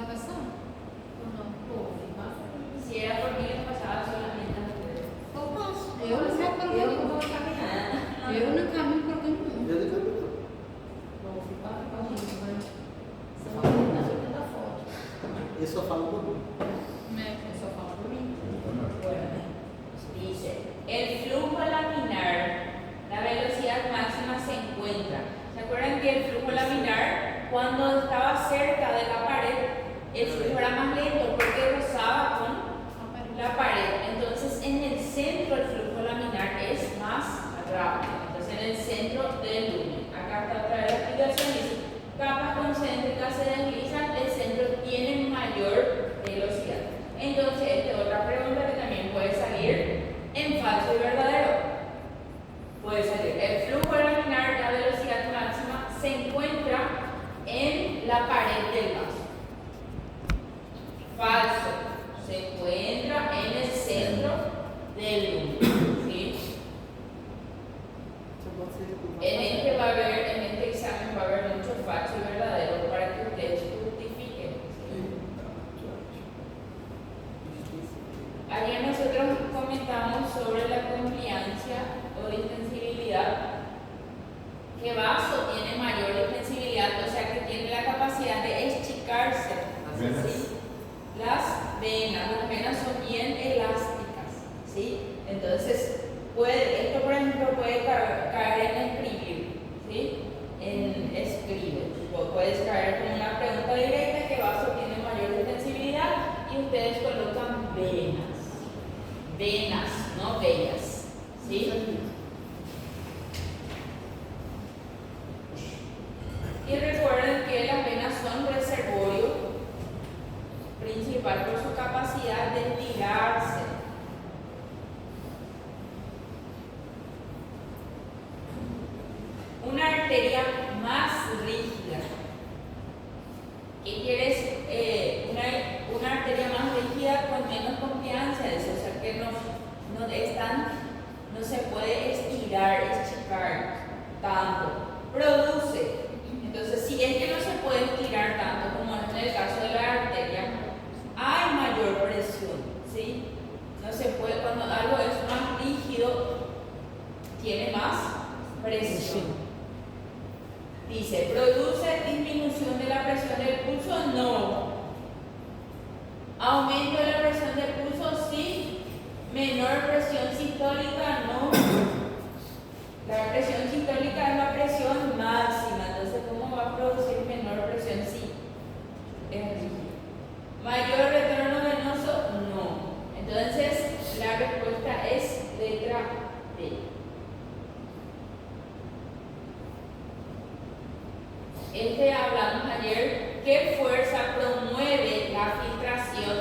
natação? Ou não? Si era por mí, les pasaba solamente a ustedes. Eu passo. Eu não sei por Eu quê. não vou caminhar. Eu não caminho por lugar nenhum. Eu de caminho. Vou ficar com a gente, mas você não tem nada de dar foto. Eu só falo por mim. Eu só falo por mí. Bueno, dice, el flujo laminar, la velocidad máxima se encuentra. ¿Se acuerdan que el flujo laminar, cuando estaba cerca de la pared, el flujo era más lento porque rozaba con la pared? Entonces, en el centro el flujo laminar es más rápido. Entonces, en el centro del lumen. Acá está otra vez la explicación. Dice, capas concéntricas se deslizan, el centro tiene mayor velocidad. Entonces, esta es otra pregunta que también puede salir en falso y verdadero. Puede salir, el flujo laminar, la velocidad máxima, se encuentra en la pared del vaso. Falso, se encuentra en el centro del lumen. ¿Sí? En este examen va a haber mucho falso y verdadero para que ustedes justifiquen. Ayer nosotros comentamos sobre la compliancia o distensibilidad, que vaso tiene mayor distensibilidad, o sea que tiene la capacidad de achicarse. ¿Sí? Las venas son bien elásticas, ¿sí? Entonces, esto por ejemplo puede caer en escribir, ¿sí? En escribe. Puedes caer con una pregunta directa que vaso tiene mayor distensibilidad y ustedes colocan venas, no venas, ¿sí? Y recuerden que las venas son reservorio principal por su capacidad de estirarse. Una arteria más rígida. ¿Qué quieres? Una arteria más rígida con menos confianza, o sea que no se puede estirar, achicar tanto. Produce. Entonces, si es que no se puede estirar tanto como es en el caso de la arteria, hay mayor presión, ¿sí? No se puede, cuando algo es más rígido, tiene más presión. Dice, ¿produce disminución de la presión del pulso? No. ¿Aumento de la presión del pulso? Sí. ¿Menor presión sistólica? No. La presión sistólica es la presión máxima, entonces ¿cómo va a producir menor presión? Sí, es rígido. ¿Mayor retorno venoso? No. Entonces la respuesta es letra D. Hablamos ayer, ¿qué fuerza promueve la filtración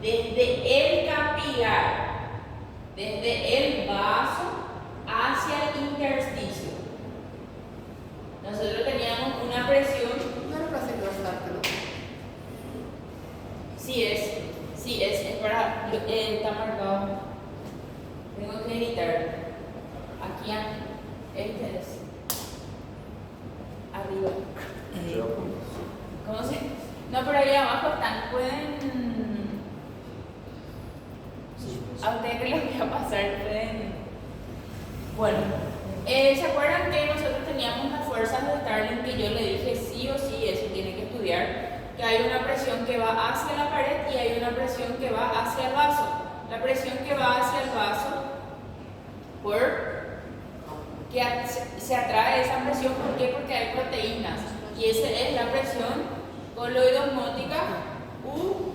desde el capilar, desde el vaso hacia el intersticio? Nosotros teníamos una presión. No era para secuestrarte, ¿no? Sí es para, está marcado. Tengo que editar. Aquí, este es arriba. ¿Cómo se? No, pero ahí abajo están, pueden. A ustedes que les voy a pasar, pueden. Bueno, ¿se acuerdan que nosotros teníamos las fuerzas de Starling que yo le dije sí o sí, eso tiene que estudiar? Que hay una presión que va hacia la pared y hay una presión que va hacia el vaso. La presión que va hacia el vaso, que se atrae esa presión, ¿por qué? Porque hay proteínas. Y esa es la presión coloidosmótica u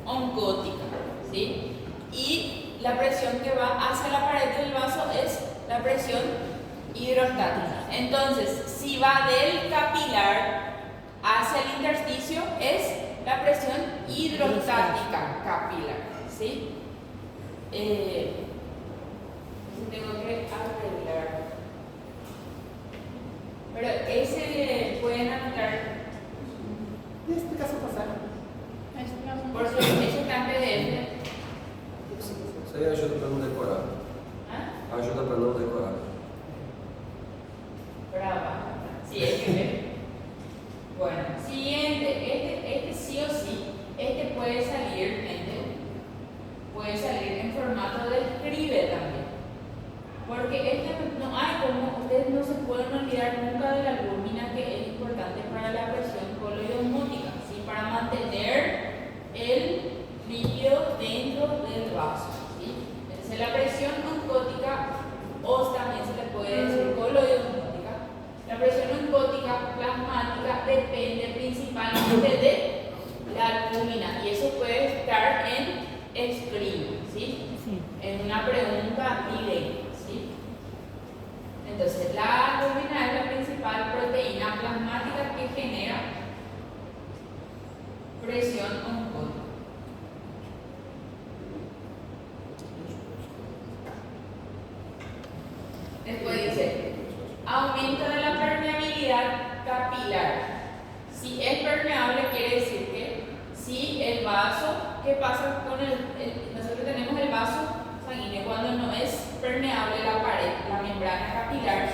oncótica, ¿sí? Y la presión que va hacia la pared del vaso es la presión hidrostática. Entonces, si va del capilar hacia el intersticio, es la presión hidrostática capilar, ¿sí? Tengo que arreglar. Pero ese pueden anotar. ¿Y explicación pasada? Por eso está en PDF. Isso aí ajuda para não decorar. ¿Ah? Ajuda para não decorar. Brava. Sí, hay que ver. Bueno, siguiente. Este sí o sí escribe también. Porque no hay como, ustedes no se pueden olvidar nunca de la albúmina, que es importante para la presión coloidosmótica, ¿sí? Para mantener el líquido dentro del vaso, ¿sí? Entonces la presión oncótica, o también se le puede decir coloidosmótica, la presión oncótica plasmática depende principalmente de la albúmina, y eso puede estar en escrito, ¿sí? En una pregunta directa, ¿sí? Entonces la albúmina es la principal proteína plasmática que genera presión oncótica. Después dice, aumento de la permeabilidad capilar. Si es permeable, quiere decir que si el vaso, ¿qué pasa con nosotros tenemos el vaso sanguíneo cuando no es permeable la pared, la membrana capilar,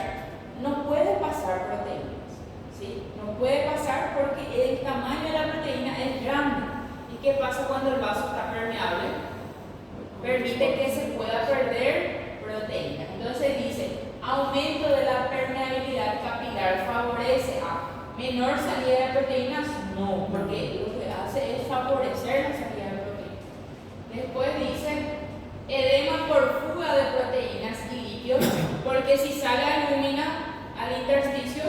no puede pasar proteínas, ¿sí? No puede pasar porque el tamaño de la proteína es grande. ¿Y qué pasa cuando el vaso está permeable? Permite que se pueda perder proteínas. Entonces dice, aumento de la permeabilidad capilar favorece a menor salida de proteínas. No, porque lo que hace es favorecer la salida de proteínas. Después dice, edema por fuga de proteínas y líquidos, porque si sale albúmina al intersticio,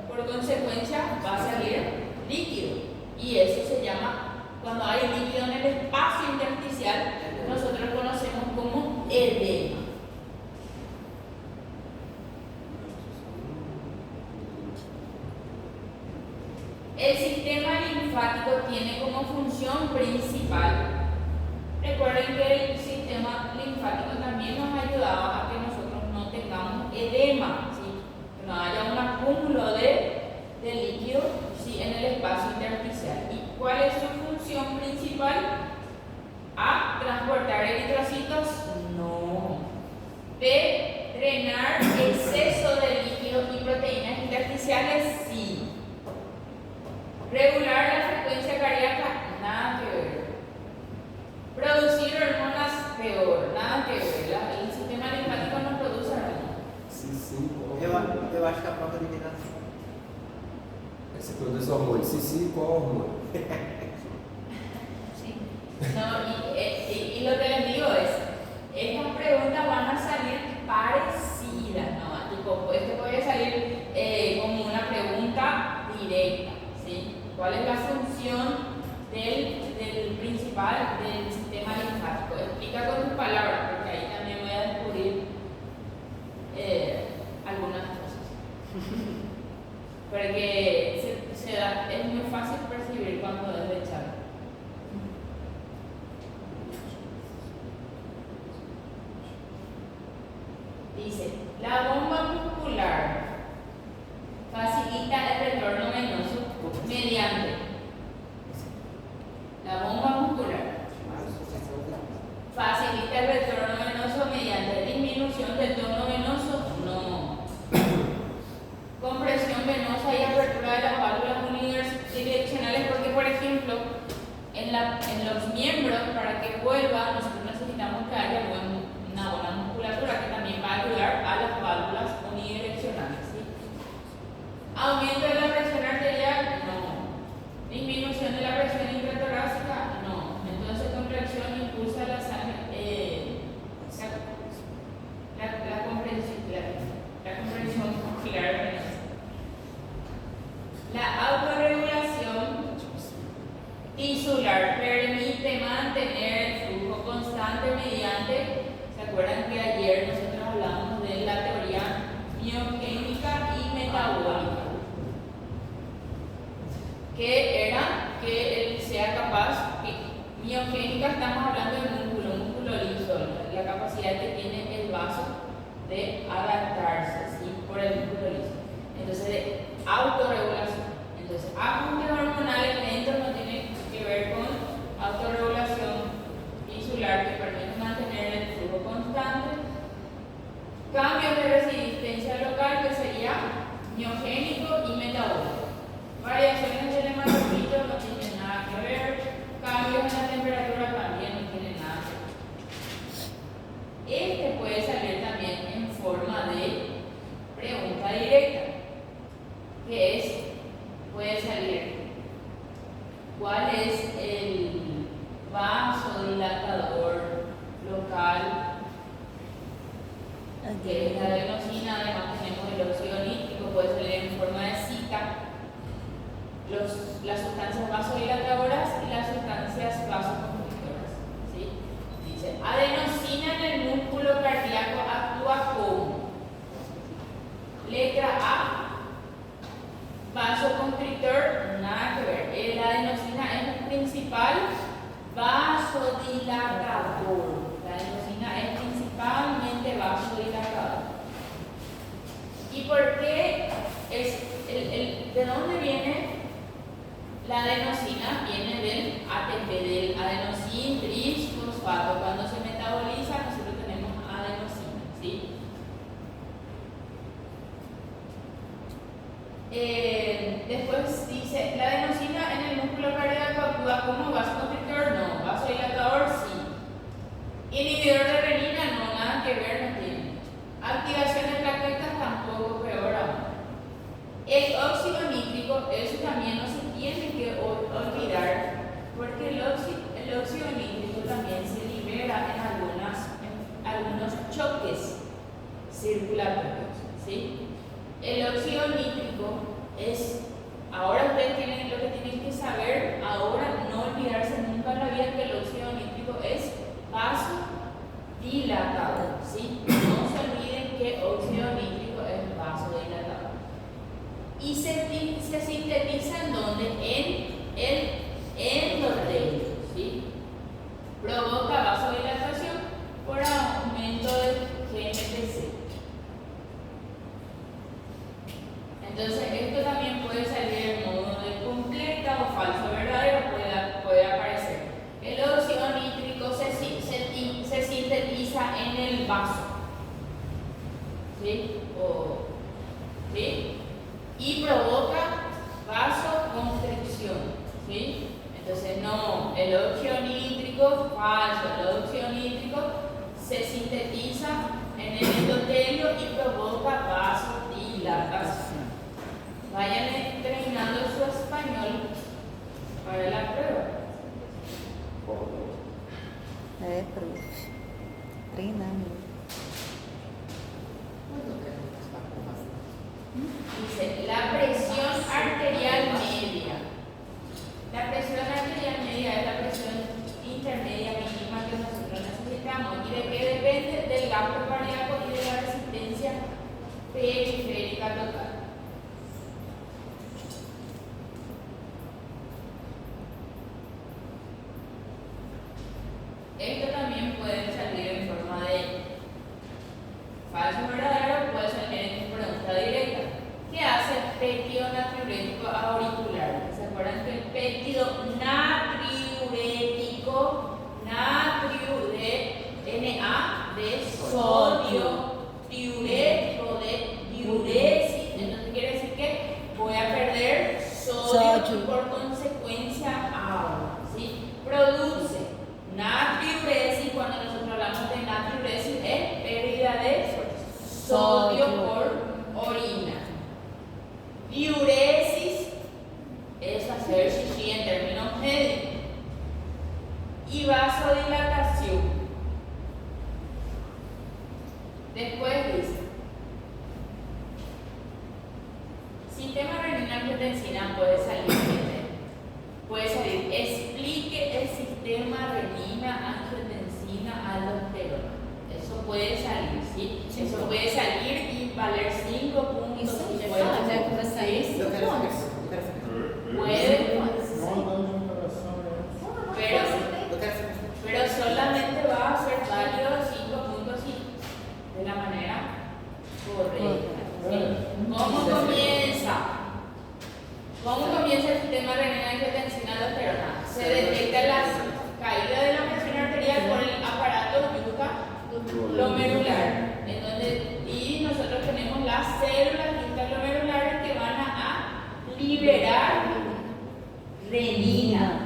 por consecuencia va a salir líquido. Y eso se llama, cuando hay líquido en el espacio intersticial, nosotros conocemos como edema. El sistema linfático tiene como función principal. Recuerden que el sistema linfático también nos ayudaba a que nosotros no tengamos edema, ¿sí? Que no haya un acúmulo de líquido, ¿sí? En el espacio intersticial. ¿Y cuál es su función principal? ¿A transportar eritrocitos? No. ¿De drenar exceso de líquido y proteínas intersticiales? Sí. ¿Regular la frecuencia cardíaca? Nada que ver. ¿Producir hormonas? Peor, nada que ver. El sistema linfático no produce hormonas. Sí, sim. Eu acho que a prova de eliminação. Você produz hormônio. Sim, qual hormônio? Sí. No, y lo que les digo es, estas preguntas van a salir parecidas, ¿no? Tipo, esto puede salir como una pregunta directa, ¿sí? ¿Cuál es la función del principal del sistema linfático? Explica con tus palabras, porque ahí también voy a descubrir algunas cosas. Porque es muy fácil percibir cuando es de charla. Dice, la bomba muscular facilita el retorno venoso mediante la bomba muscular. ¿Facilita el retorno venoso mediante disminución del tono venoso? No. Compresión venosa y apertura de las válvulas unidireccionales, porque por ejemplo, en los miembros, para que vuelva, nosotros necesitamos que haya una buena musculatura que también va a ayudar a las válvulas unidireccionales, ¿sí? Aumento de la presión arterial, no. Disminución de la presión intratorácica, no. Entonces, contracción impulsa la sangre, la comprensión muscular venosa. La autorregulación tisular permite mantener el flujo constante mediante, ¿se acuerdan que ayer nosotros hablamos de la teoría biogénica y metabólica? Que era que él sea capaz, que biogénica estamos hablando del músculo liso, la capacidad que tiene el vaso de adaptarse, ¿sí? Por el músculo liso. Entonces, de autorregulación. Entonces, ajustes hormonales lentos no tienen que ver con autorregulación tisular que permite mantener el flujo constante. Cambios de resistencia local, que sería miogénico y metabólico. Variaciones del hematocrito no tienen nada que ver. Cambios en la temperatura también no tienen nada que ver. que es, puede salir cuál es el vasodilatador local, que es la adenosina. Además tenemos el óxido nítrico, puede salir en forma de cita, las sustancias vasodilatadoras y las sustancias vasoconstrictoras, ¿sí? Dice, adenosina en el músculo cardíaco actúa como, letra A, vasoconstrictor, nada que ver. La adenosina es el principal vasodilatador. La adenosina es principalmente vasodilatador. ¿Y por qué de dónde viene la adenosina? Viene del ATP, del adenosín trisfosfato. Cuando se metaboliza, nosotros tenemos adenosina, ¿sí? Después dice, la adenosina en el músculo cardíaco actúa como vasoconstrictor, no, vasodilatador, sí. Inhibidor de renina, no, nada que ver, no tiene. Activación de plaquetas, tampoco, peor aún. El óxido nítrico, eso también no se tiene que olvidar, porque el óxido nítrico también se libera en algunos choques circulatorios, ¿sí? El óxido nítrico es, ahora ustedes tienen lo que tienen que saber, ahora no olvidarse nunca en la vida que el óxido nítrico es vasodilatador, ¿sí? No se olviden que óxido nítrico es vasodilatador. Y se sintetiza en donde, en el endotelio, ¿sí? Provoca vasodilatación por aumento del GNPC. Entonces, esto también puede salir en modo de completa o falso verdadero, puede aparecer. El óxido nítrico se sintetiza en el vaso, ¿sí? ¿Sí? Y provoca vasoconstricción, ¿sí? Entonces, no, el óxido nítrico, falso. El óxido nítrico se sintetiza en el endotelio y provoca vasodilatación. Vayan entrenando su español para la prueba. Prof. Treinando. Dice, la presión arterial media. La presión arterial media es la presión intermedia mínima que nosotros necesitamos. ¿Y de qué depende? Del gasto cardíaco y de la resistencia periférica total. Esto también puede salir en forma de falso verdadero, puede salir en pregunta directa. ¿Qué hace el péptido natriurético auricular? ¿Se acuerdan que el péptido natriurético, natrio de Na, de sodio, diurético de diuresis? Entonces quiere decir que voy a perder sodio y por consecuencia agua, ¿sí? Produce natriuresis. Cuando nosotros hablamos de natriuresis es pérdida de sodio por orina. Diuresis es hacer xixi en términos médicos. Y vasodilatación. Después dice, sistema renina-angiotensina puede salir, explique el sistema renina-angiotensina aldosterona. Eso puede salir, ¿sí? Eso puede salir y valer 5 puntos. Isso y é puede fácil, ser vai sair 6 Eu quero pontos. saber. Eu quero saber. Puede, Eu quero saber. pero solamente va a ser válido 5 puntos y de la manera correcta, ¿sí? ¿Cómo comienza? ¿Cómo comienza el sistema renina-angiotensina aldosterona? Se detecta la caída de la presión arterial por el aparato glomerular, en donde, y nosotros tenemos las células intraglomerulares que van a liberar renina.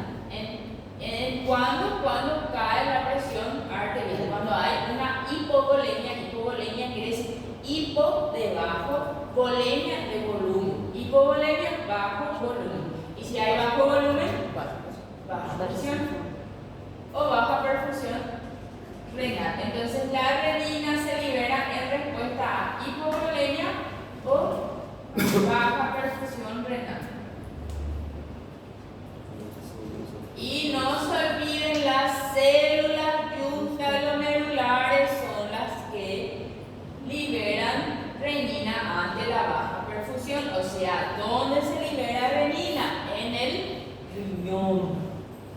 Cuando cae la presión arterial, cuando hay una hipovolemia quiere decir hipo de bajo, volemia de volumen, y hipovolemia, bajo volumen. Y si hay bajo volumen, baja presión o baja perfusión renal. Entonces la renina se libera en respuesta a hipovolemia o baja perfusión renal. Y no se olviden, las células yuxtaglomerulares son las que liberan renina ante la baja perfusión. O sea, ¿dónde se libera renina? En el riñón.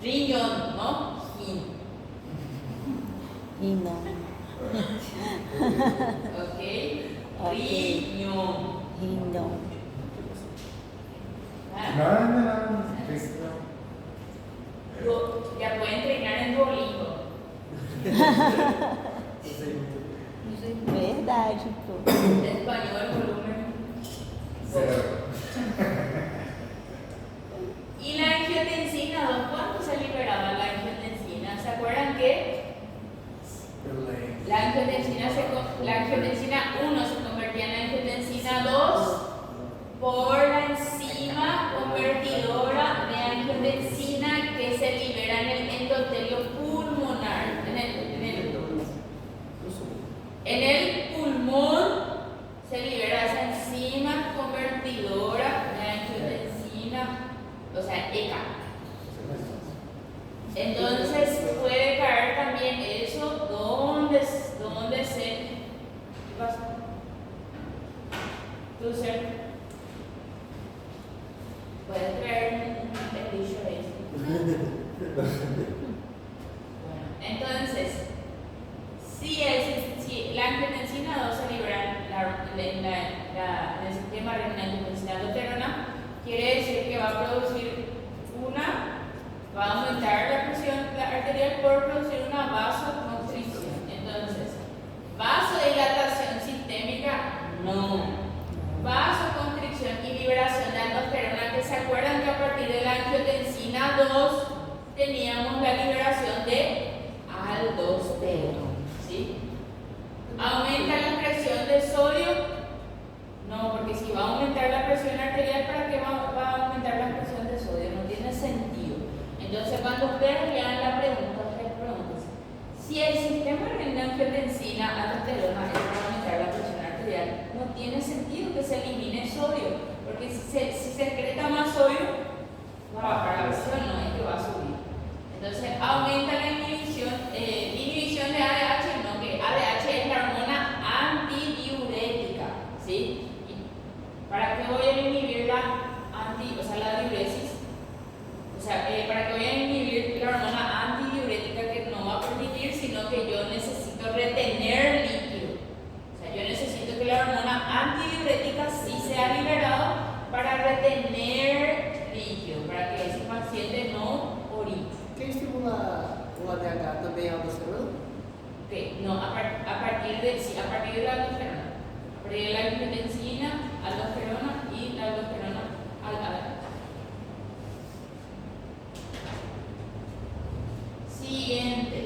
Riñón, ¿no? Riñón. Ok. Riñón. Riñón. ¿Ah? Ya pueden treinar en Duolingo. Verdade, pô. Español, volumen 2. Y la angiotensina 2, ¿cuándo se liberaba la angiotensina? ¿Se acuerdan que la angiotensina 1 se convertía en angiotensina 2 por la enzima convertidora de angiotensina que se libera en el endotelio pulmonar? En el pulmón se libera esa enzima convertidora de angiotensina, o sea, ECA. Entonces puede caer también eso donde se... ¿Qué pasa? ¿Tú, Ser? Puedes traer el dicho ahí. Bueno, entonces, si la angiotensina 2 se libera en el sistema renina-angiotensina-aldosterona, quiere decir que va a producir va a aumentar la presión arterial por producir una vasoconstricción. Entonces, vasodilatación sistémica, no. Vasoconstricción y liberación de aldosterona, que se acuerdan que a partir de la angiotensina 2 teníamos la liberación de aldosterona. ¿Sí? ¿Aumenta la presión de sodio? No, porque si va a aumentar la presión arterial, ¿para qué va a aumentar la presión de sodio? No tiene sentido. Entonces, cuando ustedes lean la pregunta, ustedes preguntan: si el sistema renina-angiotensina-aldosterona es para aumentar la presión arterial, no tiene sentido que se elimine sodio, porque si se excreta más sodio, va a bajar la presión, no es que va a subir. Entonces, aumenta la inhibición de ADH, no, que ADH es la hormona antidiurética, ¿sí? ¿Para qué voy a inhibir la diuresis? O sea, ¿para qué voy a inhibir la hormona antidiurética que no va a permitir, sino que yo necesito retener líquido? O sea, yo necesito que la hormona antidiurética sí sea liberada para retener líquido, para que ese paciente no orine. Quem estimula o ADH também é a aldosterona? Okay, no, a partir de la aldosterona. A partir de la angiotensina, aldosterona y la aldosterona al ADH. Siguiente.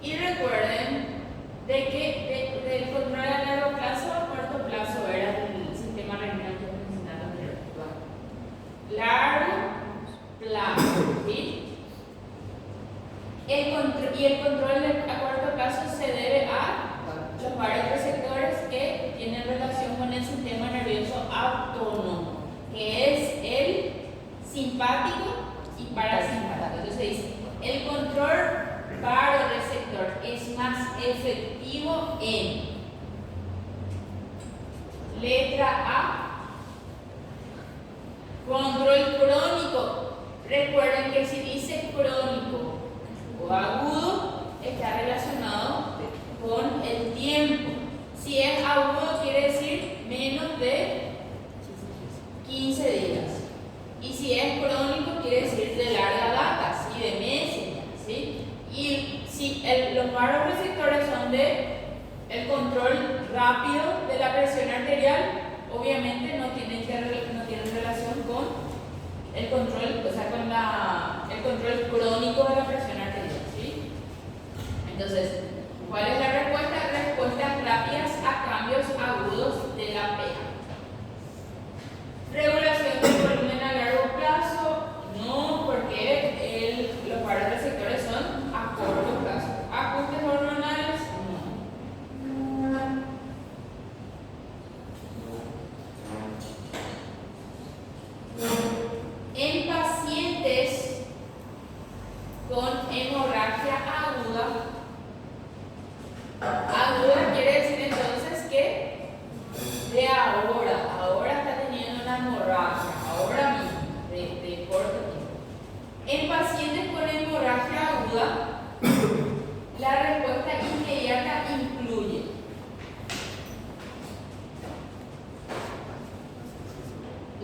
Y recuerden de que del control a largo plazo o corto plazo era el sistema renal anterior. Largo plazo, ¿sí? Y el control a corto plazo se debe a los varios receptores que tienen relación con el sistema nervioso autónomo, que es el simpático y parasimpático. Entonces se dice, el control baroreceptor es más efectivo en letra A, control crónico. Recuerden que si dice crónico o agudo, está relacionado con el tiempo. Si es agudo, quiere decir menos de 15 días. Y si es crónico, quiere decir de larga data, ¿sí? De meses, ¿sí? Y si los baroreceptores son de el control rápido de la presión arterial, obviamente no tienen relación con el control, o sea, con el control crónico de la presión arterial, ¿sí? Entonces, ¿cuál es la respuesta? Respuestas rápidas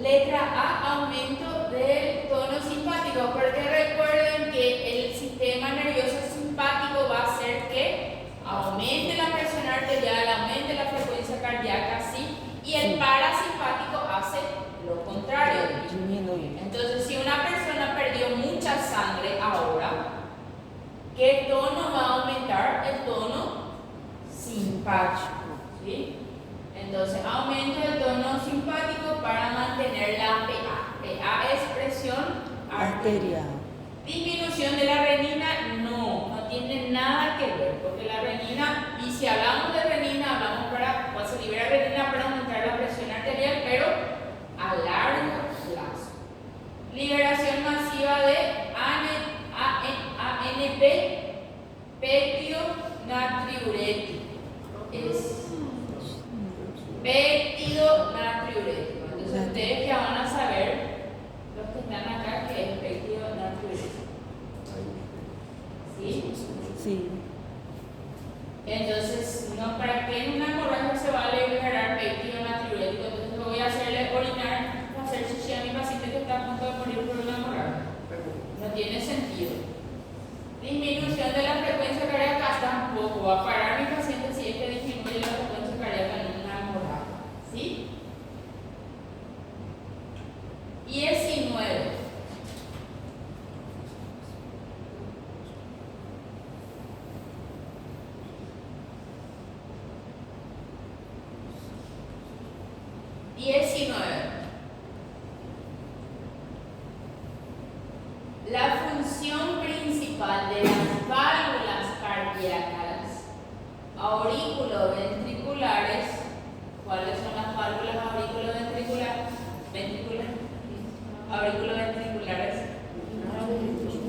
Letra A, aumento del tono simpático, porque recuerden que el sistema nervioso simpático va a hacer que aumente la presión arterial, aumente la frecuencia cardíaca, ¿sí? Y el parasimpático hace lo contrario. Disminuye. Entonces, si una persona perdió mucha sangre ahora, ¿qué tono va a aumentar? El tono simpático, ¿sí? Entonces, aumento el tono simpático para mantener la PA. PA es presión arterial. Arterial. Disminución de la renina, no tiene nada que ver, porque la renina, y si hablamos de renina, hablamos pues se libera renina para aumentar la presión arterial, pero a largo plazo. Liberación masiva de ANP, péptido natriurético. Es péptido natriurético. Entonces ustedes ya van a saber, los que están acá, que es péptido natriurético. ¿Sí? Sí. Entonces, no, ¿para qué en una hemorragia se va a liberar péptido natriurético? Entonces voy a hacerle orinar, hacer chichi a mi paciente que está a punto de morir por una hemorragia. No tiene sentido. Disminución de la frecuencia cardíaca tampoco. Va a parar mi paciente si es que disminuye la frecuencia cardíaca en una hemorragia. ¿Sí? 19. La función principal de las válvulas cardíacas auriculoventriculares, ¿cuáles son las válvulas auriculoventriculares? Auriculoventriculares,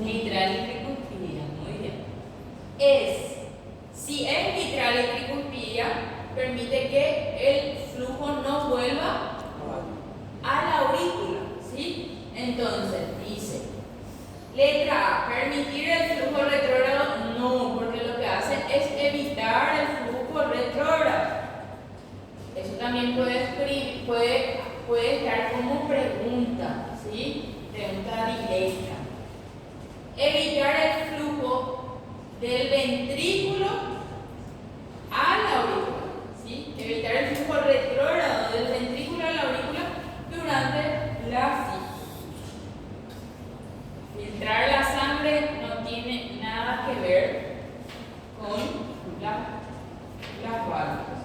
mitral y tricuspidia, muy bien. Si es mitral y tricuspidia, permite que el flujo no vuelva a la aurícula, ¿sí? Entonces, dice, letra A, permitir el flujo retrógrado, no, porque lo que hace es evitar el flujo retrógrado. Eso también puede estar como pregunta, ¿sí? Pregunta directa. Evitar el flujo del ventrículo a la aurícula, ¿sí? Evitar el flujo retrógrado del ventrículo a la aurícula durante la psicosis. Filtrar la sangre no tiene nada que ver con las válvulas.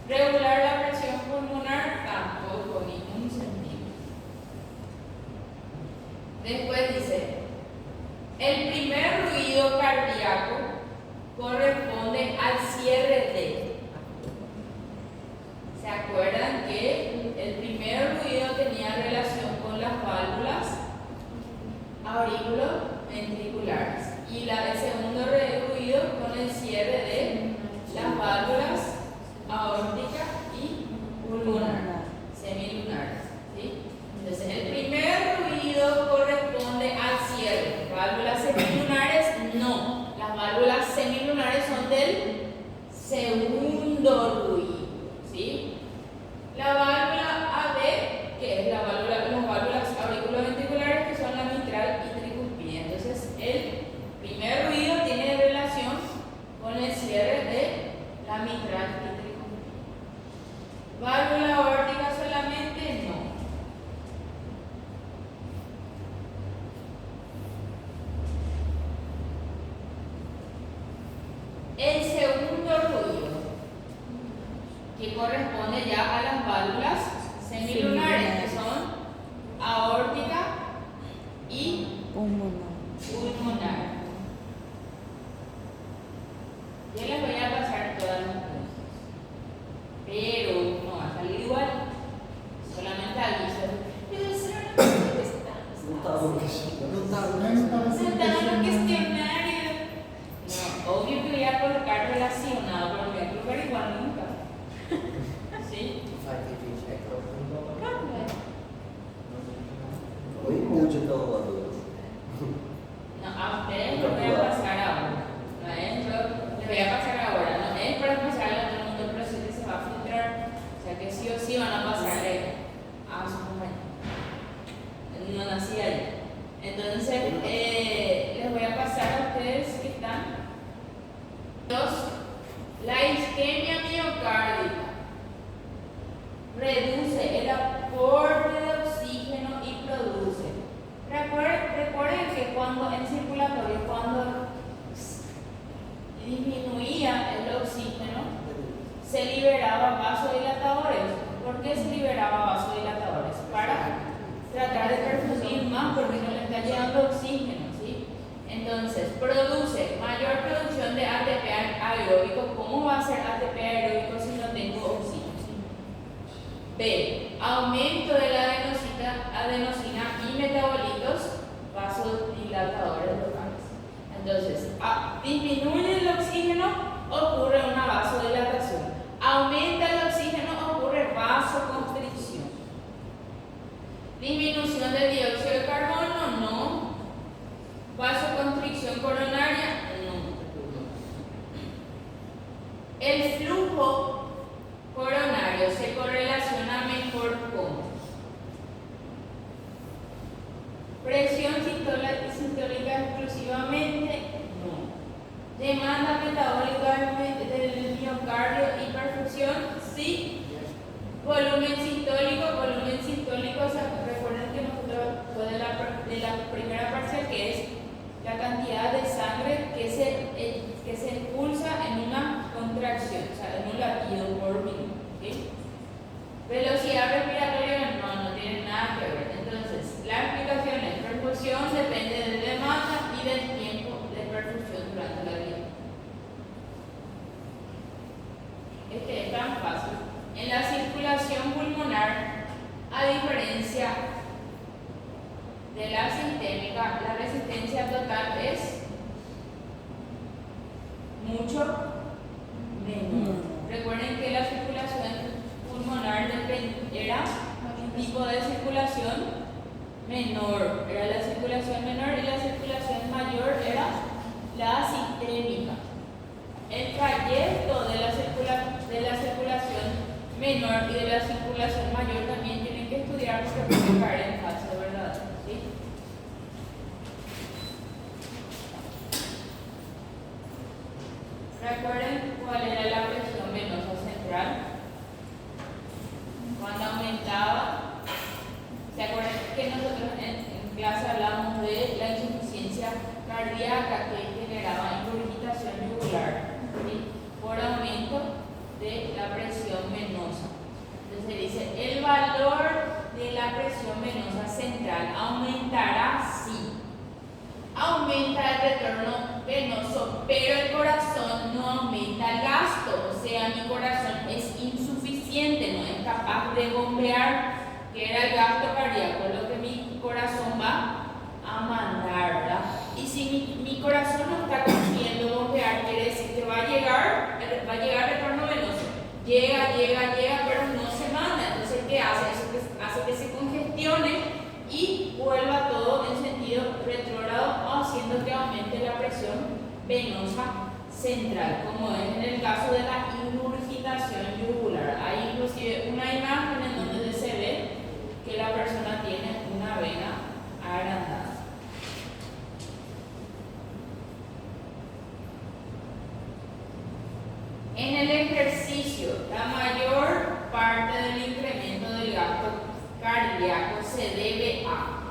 Regular la presión pulmonar tampoco, ningún sentido. Después dice, el primer ruido cardíaco corresponde al cierre de. ¿Se acuerdan que el primer ruido tenía relación con las válvulas auriculoventriculares y el segundo ruido con el cierre de las válvulas aórtica y pulmonar, semilunares, ¿sí? Entonces el primer ruido corresponde al cierre. Válvulas semilunares no, las válvulas semilunares son del segundo ruido, ¿sí? La válvula AB, que es las válvulas auriculoventriculares, que son la mitral y tricuspidia. Entonces el primer ruido tiene relación con el cierre de la mitral y tricuspidia. Válvula aórtica solamente no. El segundo ruido, que corresponde ya a las válvulas semilunares, que son aórtica y pulmonar. Yo les voy a pasar todas las cosas, pero no va a salir igual, solamente aviso. Sentado cuestionario. No, obvio que voy a colocar relacionado, pero no voy a colocar igual nunca. ¿Sí? No, a ustedes les voy a pasar ahora. No es yo, les voy a pasar ahora. No es para pasarle a todo el mundo, pero sí que se va a filtrar. O sea que sí o sí van a pasarle a su compañero. reduce el aporte de oxígeno y produce. Recuerden que cuando en circulatorio, cuando disminuía el oxígeno, se liberaba vasodilatadores. ¿Por qué se liberaba vasodilatadores? Para tratar de perfundir más porque no le está llegando oxígeno, ¿sí? Entonces, produce mayor producción de ATP aeróbico. ¿Cómo va a ser ATP aeróbico si no tengo oxígeno? B. Aumento de la adenosina y metabolitos vasodilatadores locales. Entonces, disminuye el oxígeno, ocurre una vasodilatación. Aumenta el oxígeno, ocurre vasoconstricción. Disminución del dióxido de carbono, no. Vasoconstricción coronaria, no. El flujo coronario se correlaciona mejor con presión sistólica exclusivamente, no. Demanda metabólica del miocardio y perfusión, sí. Volumen sistólico, o sea, recuerden que nosotros fue de la primera parcial, que es la cantidad de sangre que se impulsa en una contracción, o sea, en un latido por minuto. ¿Okay? Velocidad respiratoria no tiene nada que ver. Entonces, la explicación es: perfusión depende de demanda y del tiempo de perfusión durante la vida. Este es tan fácil. En la circulación pulmonar, a diferencia de la sistémica, la resistencia total es mucho menor. Recuerden que la circulación pulmonar era un tipo de circulación menor, era la circulación menor, y la circulación mayor era la sistémica. El trayecto de la circulación menor y de la circulación mayor también tienen que estudiar porque pueden caer en falso, ¿verdad? ¿Sí? Recuerden cuál era la presión venosa central. Cuando aumentaba, ¿se acuerdan que nosotros en clase hablamos de la insuficiencia cardíaca que generaba ingurgitación yugular, ¿sí? Por aumento de la presión venosa? Entonces se dice, el valor de la presión venosa central aumentará si aumenta el retorno venoso, pero el corazón no aumenta el gasto, o sea, mi corazón es insuficiente, no es capaz de bombear, que era el gasto cardíaco, lo que mi corazón va a mandar, ¿verdad? Y si mi corazón no está consiguiendo bombear, quiere decir que va a llegar retorno venoso. Llega, pero no se manda. Entonces, ¿qué hace? Eso hace que se congestione y vuelva todo en sentido retrógrado, haciendo que aumente la presión venosa central, como es en el caso de la ingurgitación yugular. Hay inclusive una imagen en donde se ve que la persona tiene una vena agrandada. En el ejercicio, la mayor parte del incremento del gasto cardíaco se debe a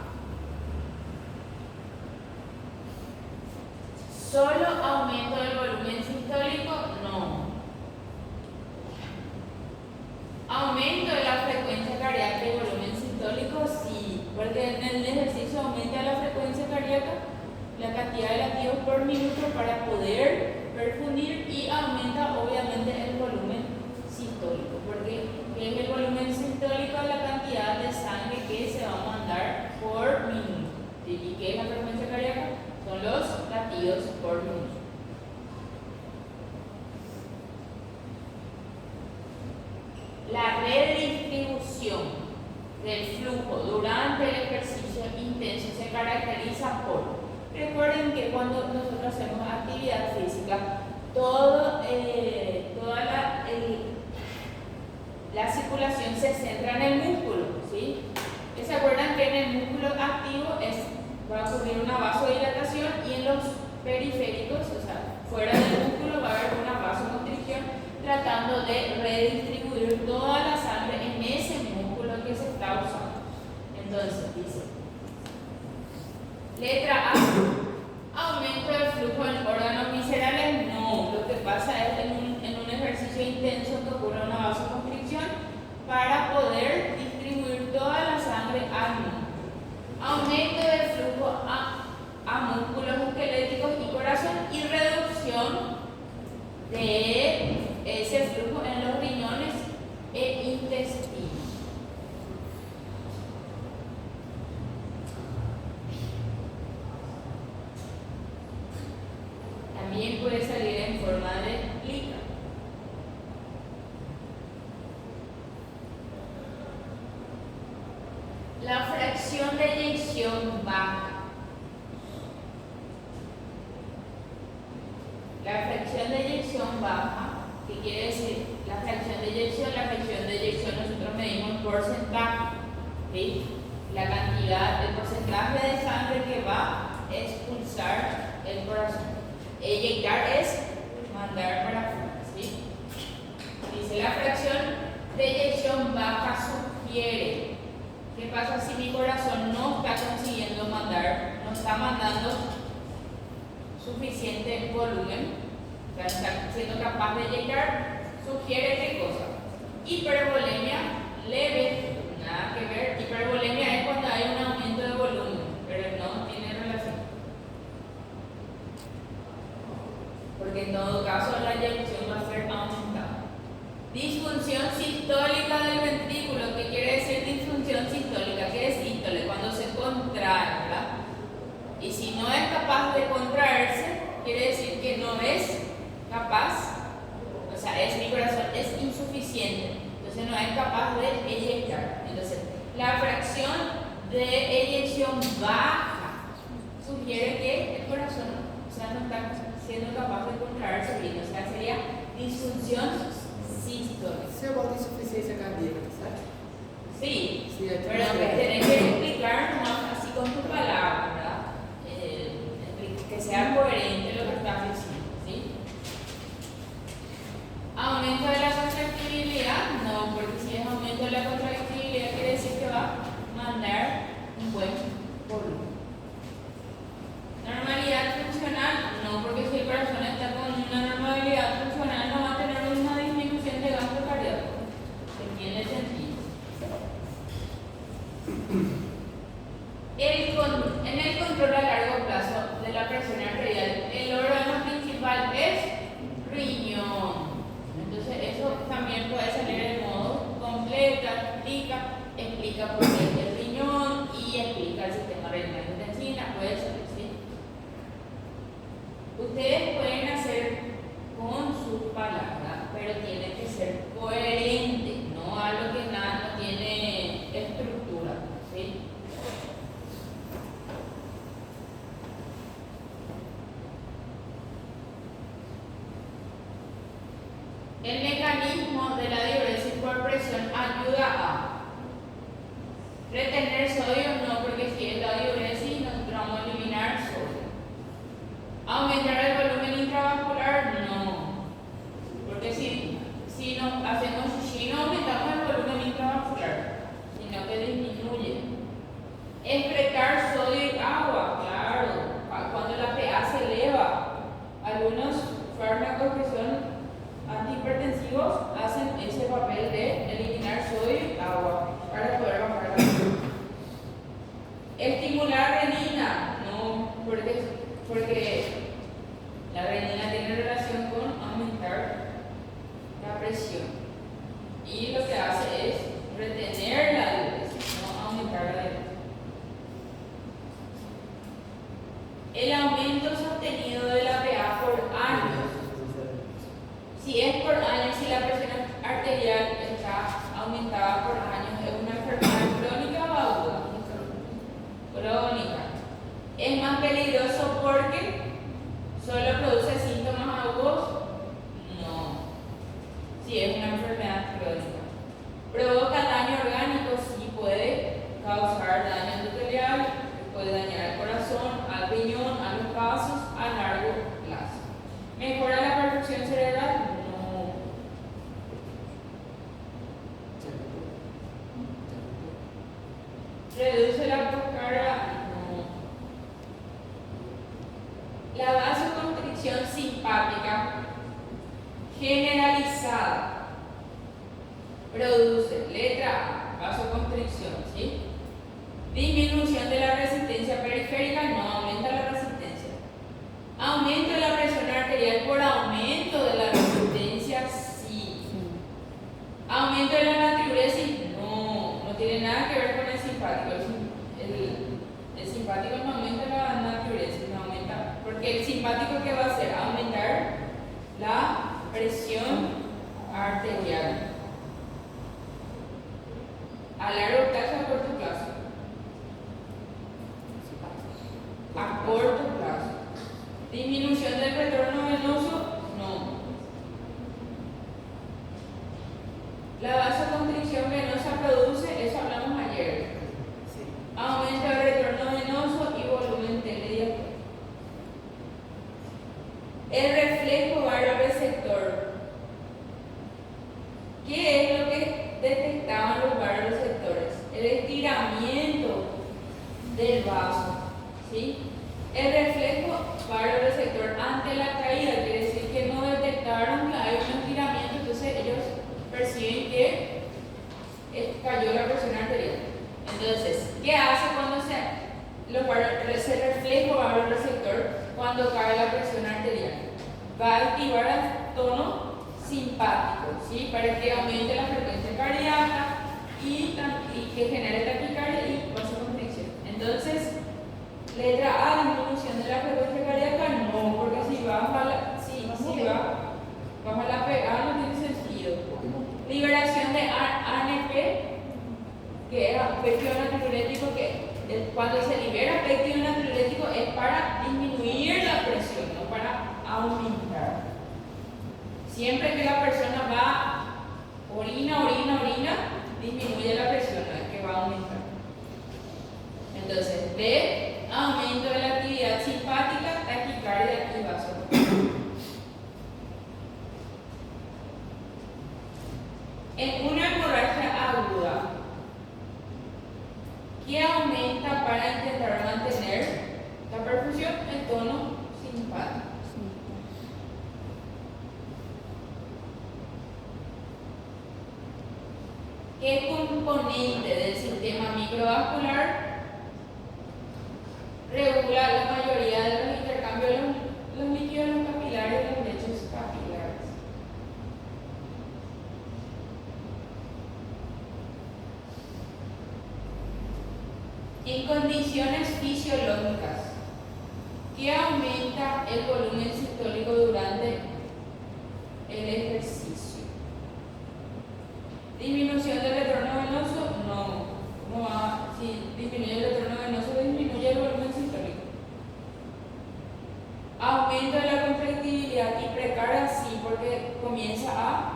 solo aumento del volumen sistólico, no. Aumento de la frecuencia cardíaca y volumen sistólico, sí, porque en el ejercicio aumenta la frecuencia cardíaca, la cantidad de latidos por minuto para poder perfundir, y aumenta obviamente el volumen sistólico, porque es el volumen sistólico la cantidad de sangre que se va a mandar por minuto. ¿Y qué es la frecuencia cardíaca? Son los latidos por minuto. La redistribución del flujo durante el ejercicio intenso se caracteriza por: recuerden que cuando nosotros hacemos actividad física, toda la circulación se centra en el músculo, ¿sí? ¿Se acuerdan que en el músculo activo va a ocurrir una vasodilatación, y en los periféricos, o sea, fuera del músculo, va a haber una vasoconstricción, tratando de redistribuir toda la sangre en ese La fracción de eyección baja. La fracción de eyección baja, ¿qué quiere decir? La fracción de eyección nosotros medimos porcentaje, ¿sí? La cantidad, el porcentaje de sangre que va a expulsar el corazón. Eyectar es mandar para afuera, ¿sí? Dice la fracción de eyección baja sugiere. ¿Qué pasa si mi corazón no está consiguiendo mandar, no está mandando suficiente volumen, o sea, no está siendo capaz de eyectar? Sugiere qué cosa. Hipervolemia leve, nada que ver. Hipervolemia es cuando hay un aumento de volumen, pero no tiene relación. Porque en todo caso la eyección va a ser aumentada. Disfunción sistólica del ventrículo. ¿Qué quiere decir disfunción sistólica? ¿Qué es sístole? Cuando se contrae, ¿verdad? Y si no es capaz de contraerse, quiere decir que no es capaz, o sea, mi corazón es insuficiente, entonces no es capaz de eyectar. Entonces, la fracción de eyección baja sugiere que el corazón, o sea, no está siendo capaz de contraerse bien, o sea, sería disfunción sistólica. Se igual de insuficiência cardíaca, ¿sabes? Sí, Sí, hay pero tenés que explicar más así con tu palabra, ¿verdad? Que sea coherente lo que estás diciendo, ¿sí? Aumento de la contractibilidad, no, porque si es aumento de la contractibilidad quiere decir que va a mandar un buen volumen. Normalidad funcional, no, porque si el corazón está con una normalidad funcional no va a tener una disminución de gasto cardíaco. ¿Tiene sentido? En el control a largo plazo de la presión arterial, el órgano principal es riñón. Entonces eso también puede salir en modo completa, explica por qué es el riñón y explica el sistema renal y angiotensina, puede ser, ¿sí? Ustedes pueden hacer con sus palabras, pero tiene que ser coherente, no algo que nada no tiene estructura, ¿sí? El mecanismo de la diuresis por presión ayuda a retener sodio, no, porque si es la diuresis nosotros vamos a eliminar sodio. Aumentar el volumen intravascular, no, porque si no hacemos xixi no aumentamos el volumen intravascular, sino que disminuye. Excretar sodio y agua, claro, cuando la pH se eleva. Algunos fármacos que son antihipertensivos hacen ese papel de eliminar sodio y agua para poder bajar la presión. Estimular renina, no, porque la renina tiene relación con aumentar la presión y lo que hace es retener la diuresis, no aumentar la diuresis. El aumento sostenido de la pH por años. Si es por años, si la presión arterial está aumentada por años, ¿es una enfermedad crónica o aguda? Crónica. Es más peligroso porque solo produce síntomas agudos. No. Si es una enfermedad crónica. Provoca daño orgánico, sí puede causar daño endotelial, puede dañar al corazón, al riñón, a los vasos a largo plazo. ¿Mejora la perfusión cerebral? No. ¿Reduce la poscarga? No. La vasoconstricción simpática generalizada produce, letra A, vasoconstricción, ¿sí? Disminución de la resistencia periférica, no aumenta la resistencia. Aumento de la presión arterial por aumento de la resistencia, sí. Aumento de la natriuresis, no tiene nada que ver con el simpático. El simpático no aumenta la natriuresis, no aumenta, porque el simpático ¿qué va a hacer? Aumentar la presión arterial. A largo plazo o a corto plazo. El reflejo baroreceptor ante la caída quiere decir que no detectaron que hay un estiramiento, entonces ellos perciben que cayó la presión arterial. Entonces, ¿qué hace cuando ese reflejo baroreceptor cuando cae la presión arterial? Va a activar el tono simpático, ¿sí? Para que aumente la frecuencia cardíaca y que genere taquicardia y vasoconstricción. Entonces, letra A, disminución de la frecuencia cardíaca, no, porque si baja la PA no tiene sentido. Liberación de ANP, que es péptido natriurético, que cuando se libera péptido natriurético es para disminuir la presión, no para aumentar. Siempre que la persona va, orina, disminuye la presión, no es que va a aumentar. Entonces, B, aumento de la actividad simpática, taquicardia y vasoconstricción. En una hemorragia aguda, ¿qué aumenta para intentar mantener la perfusión? El tono simpático. ¿Qué componente del sistema microvascular regula la mayoría de los intercambios de los líquidos capilares y los lechos capilares? En condiciones fisiológicas, ¿qué aumenta el volumen sistólico durante el ejercicio? ¿Disminución del retorno venoso? No. ¿Cómo va? Si disminuye el retorno venoso, disminuye el volumen sistólico. Aumento de la contractibilidad y precarga, sí, porque comienza a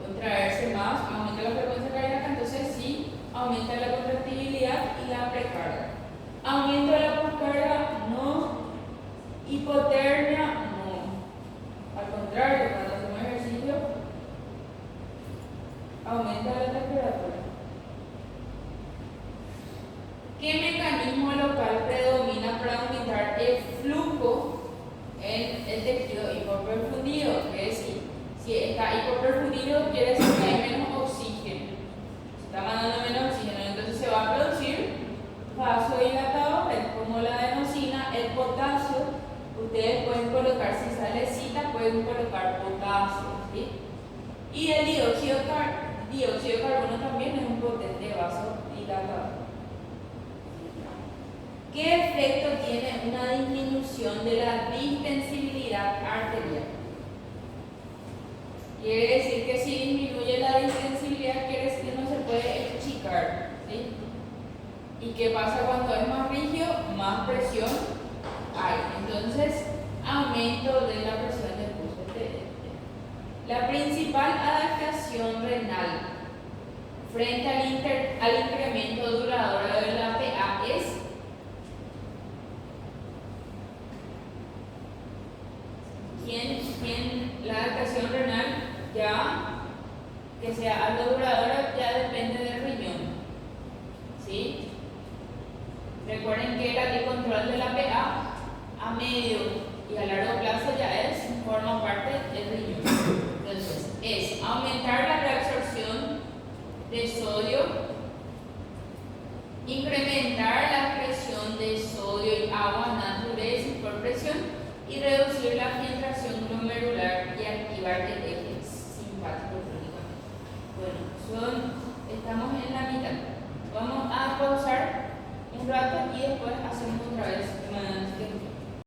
contraerse más, aumenta la frecuencia cardíaca, entonces sí, aumenta la contractibilidad y la precarga. Aumento de la poscarga, no. Hipotermia, no. Al contrario, cuando hacemos ejercicio, aumenta la temperatura. ¿Qué mecanismo local predomina para aumentar el flujo en el tejido hipoperfundido? Es decir, si está hipoperfundido, quiere decir que hay menos oxígeno. Se está mandando menos oxígeno, entonces se va a producir vasodilatadores como la adenosina, el potasio. Ustedes pueden colocar, si sale cita, pueden colocar potasio, ¿sí? Y el dióxido de carbono también es un potente vasodilatador. ¿Qué efecto tiene una disminución de la distensibilidad arterial? Quiere decir que si disminuye la distensibilidad, quiere decir que no se puede achicar, ¿sí? ¿Y qué pasa cuando es más rígido? Más presión hay. Entonces, aumento de la presión del pulso. La principal adaptación renal frente al incremento duradero de la PA es la adaptación renal, ya que sea algo duradero, ya depende del riñón, ¿sí? Recuerden que el control de la PA a medio y a largo plazo ya forma parte del riñón. Entonces, es aumentar la reabsorción de sodio, incrementar la presión de sodio y agua natriurética por presión y reducir la filtración glomerular y activar el eje simpático crónico. Bueno, estamos en la mitad. Vamos a pausar un rato y después hacemos otra vez más.